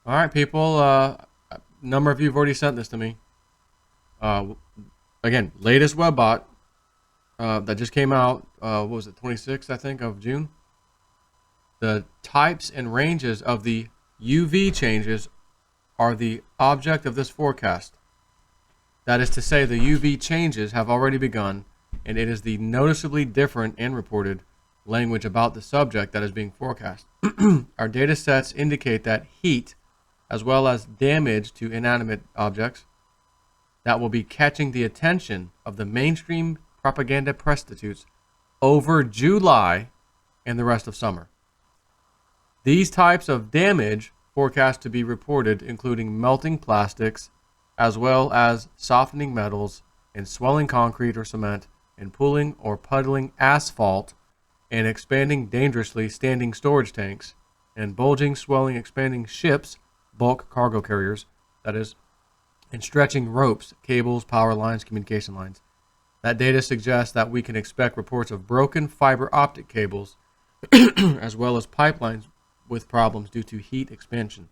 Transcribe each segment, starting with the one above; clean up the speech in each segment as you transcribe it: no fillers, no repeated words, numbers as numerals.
All right, people. A number of you have already sent this to me. Uh, Again, latest webbot that just came out. What was it, 26th, I think, of June? The types and ranges of the UV changes are the object of this forecast. That is to say, the UV changes have already begun, and it is the noticeably different and reported language about the subject that is being forecast. Our data sets indicate that heat, as well as damage to inanimate objects, that will be catching the attention of the mainstream propaganda prostitutes over July and the rest of summer. These types of damage forecast to be reported, including melting plastics, as well as softening metals and swelling concrete or cement, and pooling or puddling asphalt, and expanding dangerously standing storage tanks, and bulging, swelling, expanding ships, bulk cargo carriers, that is, and stretching ropes, cables, power lines, communication lines. That data suggests that we can expect reports of broken fiber optic cables as well as pipelines with problems due to heat expansion.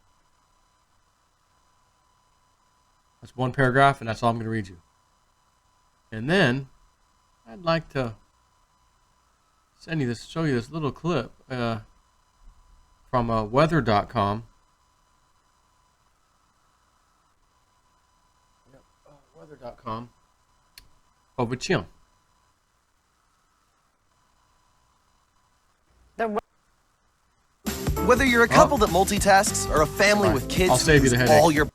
That's one paragraph, and that's all I'm going to read you. And then I'd like to show you this little clip from weather.com. Weather.com. Over to you. Whether you're a couple that multitasks or a family with kids I'll save you the headache. all your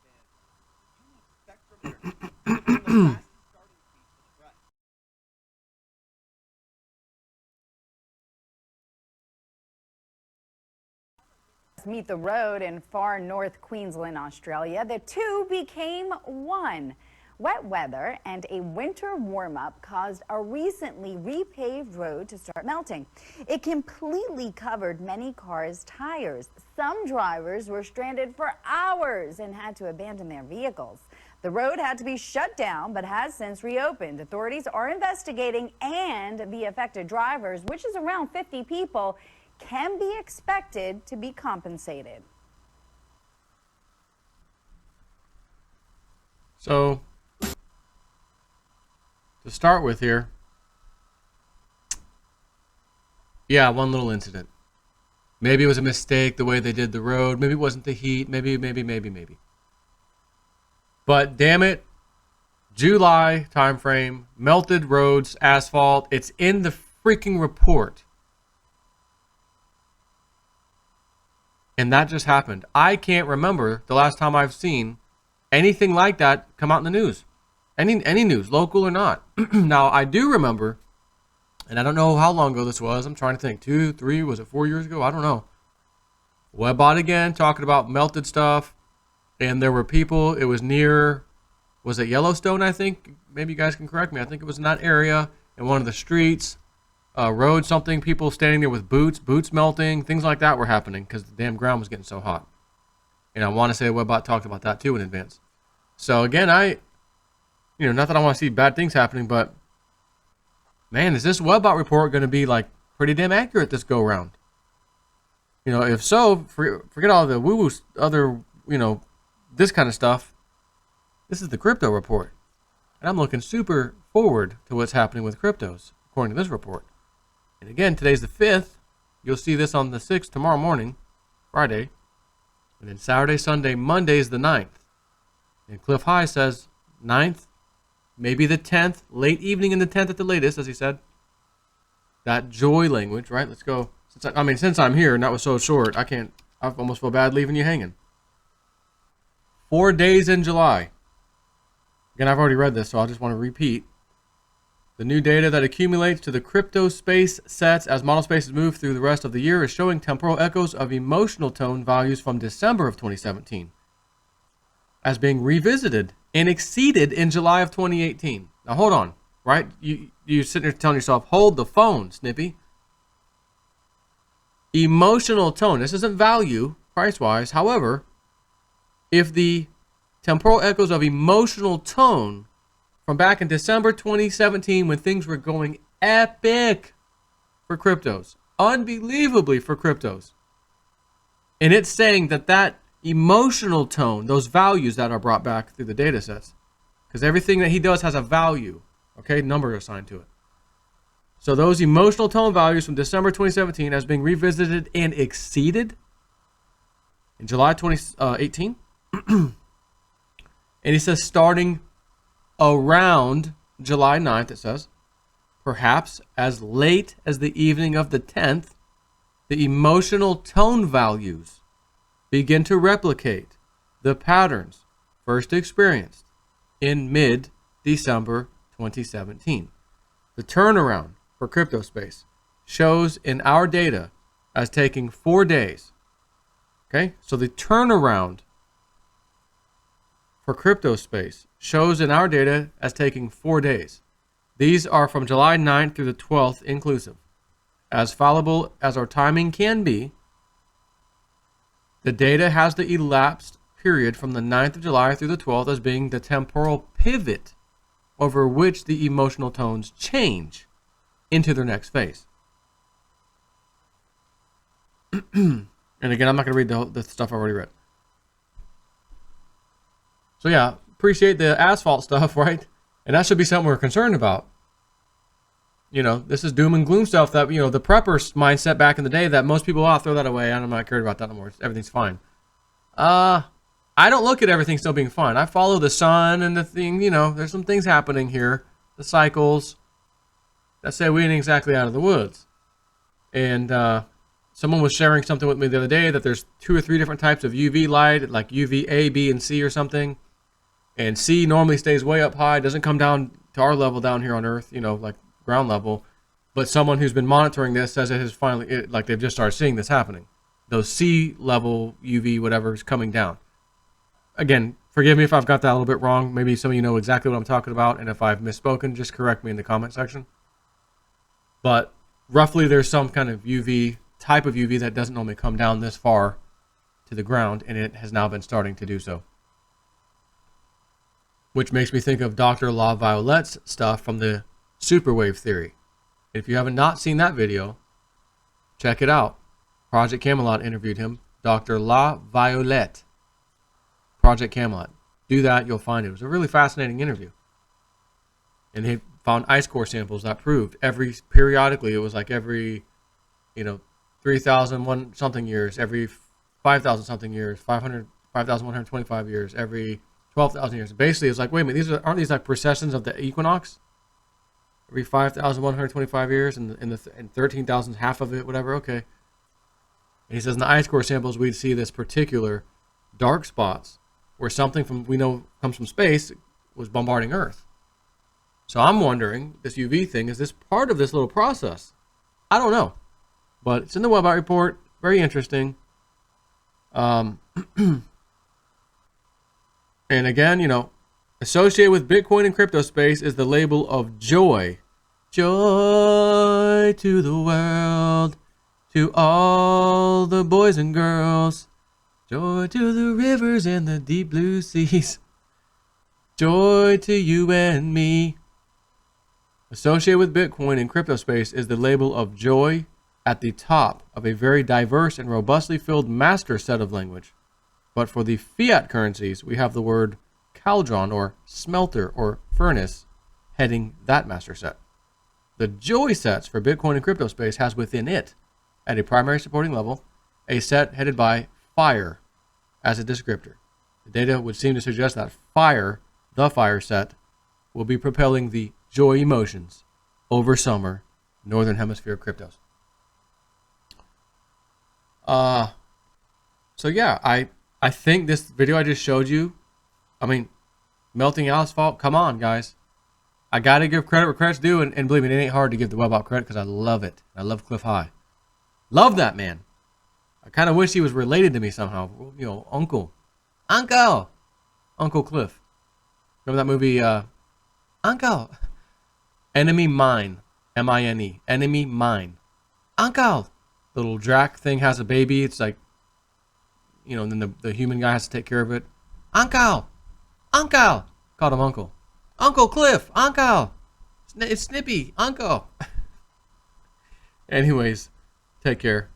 meet the road in far north Queensland, Australia. The two became one. Wet weather and a winter warm-up caused a recently repaved road to start melting. It completely covered many cars' tires. Some drivers were stranded for hours and had to abandon their vehicles. The road had to be shut down but has since reopened. Authorities are investigating, and the affected drivers, which is around 50 people, can be expected to be compensated. So, to start with here, yeah, one little incident. Maybe it was a mistake the way they did the road. Maybe it wasn't the heat. Maybe. But damn it, July time frame, melted roads, asphalt. It's in the freaking report. And that just happened. I can't remember the last time I've seen anything like that come out in the news. Any news, local or not. Now, I do remember, and I don't know how long ago this was. I'm trying to think. 2, 3, was it 4 years ago? I don't know. Webbot again, talking about melted stuff. And there were people, it was near, was it Yellowstone, I think? Maybe you guys can correct me. I think it was in that area, in one of the streets, road something, people standing there with boots melting, things like that were happening because the damn ground was getting so hot. And I want to say Webbot talked about that too in advance. So again, not that I want to see bad things happening, but man, is this Webbot report going to be like pretty damn accurate this go around? If so, forget all the woo-woo other, this kind of stuff. This is the crypto report. And I'm looking super forward to what's happening with cryptos, according to this report. And again, today's the 5th. You'll see this on the 6th tomorrow morning, Friday. And then Saturday, Sunday, Monday is the 9th. And Cliff High says 9th, maybe the 10th, late evening in the 10th at the latest, as he said. That joy language, right? Let's go. Since I'm here and that was so short, I almost feel bad leaving you hanging. 4 days in July. Again, I've already read this, so I just want to repeat. The new data that accumulates to the crypto space sets as model spaces move through the rest of the year is showing temporal echoes of emotional tone values from December of 2017 as being revisited and exceeded in July of 2018. Now, hold on, right? You're sitting there telling yourself, hold the phone, Snippy. Emotional tone. This isn't value, price-wise. However, if the temporal echoes of emotional tone from back in December 2017 when things were going epic for cryptos, unbelievably for cryptos, and it's saying that emotional tone, those values that are brought back through the data sets. Because everything that he does has a value, okay, number assigned to it. So those emotional tone values from December 2017 as being revisited and exceeded in July 2018. And he says starting around July 9th, it says, perhaps as late as the evening of the 10th, the emotional tone values begin to replicate the patterns first experienced in mid-December 2017. The turnaround for crypto space shows in our data as taking 4 days. Okay, so the turnaround for crypto space shows in our data as taking 4 days. These are from July 9th through the 12th inclusive. As fallible as our timing can be, the data has the elapsed period from the 9th of July through the 12th as being the temporal pivot over which the emotional tones change into their next phase. And again, I'm not going to read the stuff I already read. So yeah, appreciate the asphalt stuff, right? And that should be something we're concerned about. You know, this is doom and gloom stuff that, you know, the prepper's mindset back in the day that most people, throw that away. I'm not cared about that anymore. Everything's fine. I don't look at everything still being fine. I follow the sun and the thing, you know, there's some things happening here. The cycles that say we ain't exactly out of the woods. And someone was sharing something with me the other day that there's 2 or 3 different types of UV light, like UVA, B, and C or something. And C normally stays way up high, doesn't come down to our level down here on Earth, you know, like ground level. But someone who's been monitoring this says it has finally, like they've just started seeing this happening. Those C level UV whatever is coming down. Again, forgive me if I've got that a little bit wrong. Maybe some of you know exactly what I'm talking about. And if I've misspoken, just correct me in the comment section. But roughly there's some kind of UV, type of UV that doesn't normally come down this far to the ground. And it has now been starting to do so. Which makes me think of Dr. La Violette's stuff from the superwave theory. If you haven't not seen that video, check it out. Project Camelot interviewed him. Dr. La Violette. Project Camelot. Do that, you'll find it. It was a really fascinating interview. And they found ice core samples that proved periodically, it was like every, 3,001 something years, every 5,000 something years, 5,125 years, every 12,000 years. Basically, it's like, wait a minute, aren't these like precessions of the equinox? Every 5,125 years and 13,000 half of it, whatever, okay. And he says in the ice core samples, we'd see this particular dark spots where something from we know comes from space was bombarding Earth. So I'm wondering, this UV thing, is this part of this little process? I don't know. But it's in the Webbot report. Very interesting. And again, associated with Bitcoin and crypto space is the label of joy. Joy to the world, to all the boys and girls. Joy to the rivers and the deep blue seas. Joy to you and me. Associated with Bitcoin and crypto space is the label of joy at the top of a very diverse and robustly filled master set of language. But for the fiat currencies, we have the word cauldron or smelter or furnace heading that master set. The joy sets for Bitcoin and crypto space has within it, at a primary supporting level, a set headed by fire as a descriptor. The data would seem to suggest that fire, the fire set, will be propelling the joy emotions over summer northern hemisphere cryptos. So yeah, I think this video I just showed you, melting asphalt, come on guys. I gotta give credit where credit's due, and believe me, it ain't hard to give the Webbot credit because I love it. I love Cliff High. Love that man. I kind of wish he was related to me somehow. Uncle Cliff. Remember that movie, Uncle? Enemy Mine. M-I-N-E. Enemy Mine. Uncle! The little Drac thing has a baby. It's like, and then the human guy has to take care of it. Uncle! Called him Uncle. Uncle Cliff! Uncle! It's Snippy! Uncle! Anyways, take care.